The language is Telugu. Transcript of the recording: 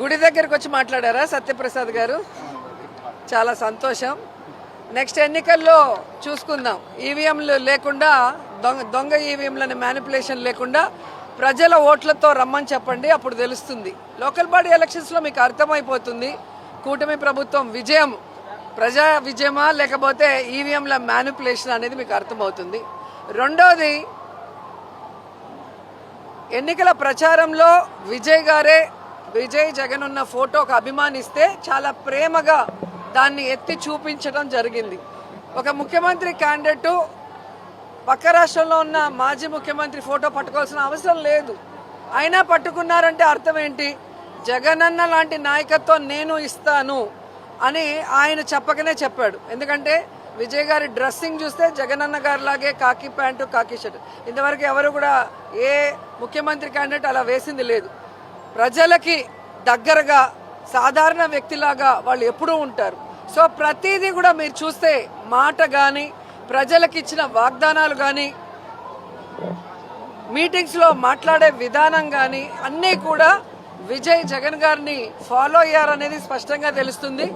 గుడి దగ్గరికి వచ్చి మాట్లాడారా సత్యప్రసాద్ గారు? చాలా సంతోషం. నెక్స్ట్ ఎన్నికల్లో చూసుకుందాం. ఈవీఎంలు లేకుండా, దొంగ ఈవీఎంలని మ్యానిపులేషన్ లేకుండా ప్రజల ఓట్లతో రమ్మని చెప్పండి, అప్పుడు తెలుస్తుంది. లోకల్ బాడీ ఎలక్షన్స్లో మీకు అర్థమైపోతుంది కూటమి ప్రభుత్వం విజయం ప్రజా విజయమా లేకపోతే ఈవీఎంల మ్యానిపులేషన్ అనేది మీకు అర్థమవుతుంది. రెండోది, ఎన్నికల ప్రచారంలో విజయ్ జగన్ ఉన్న ఫోటోకు అభిమానిస్తే చాలా ప్రేమగా దాన్ని ఎత్తి చూపించడం జరిగింది. ఒక ముఖ్యమంత్రి క్యాండిడేటు పక్క రాష్ట్రంలో ఉన్న మాజీ ముఖ్యమంత్రి ఫోటో పట్టుకోవాల్సిన అవసరం లేదు. అయినా పట్టుకున్నారంటే అర్థం ఏంటి? జగనన్న లాంటి నాయకత్వం నేను ఇస్తాను అని ఆయన చెప్పకనే చెప్పాడు. ఎందుకంటే విజయ్ గారి డ్రెస్సింగ్ చూస్తే జగనన్న గారి లాగే కాకి ప్యాంటు కాకి షర్ట్. ఇంతవరకు ఎవరు కూడా ఏ ముఖ్యమంత్రి క్యాండిడేట్ అలా వేసింది లేదు. ప్రజలకి దగ్గరగా సాధారణ వ్యక్తిలాగా వాళ్ళు ఎప్పుడూ ఉంటారు. సో ప్రతిదీ కూడా మీరు చూస్తే మాట కానీ, ప్రజలకు ఇచ్చిన వాగ్దానాలు కానీ, మీటింగ్స్లో మాట్లాడే విధానం కానీ అన్నీ కూడా విజయ్ జగన్ గారిని ఫాలో అయ్యారనేది స్పష్టంగా తెలుస్తుంది.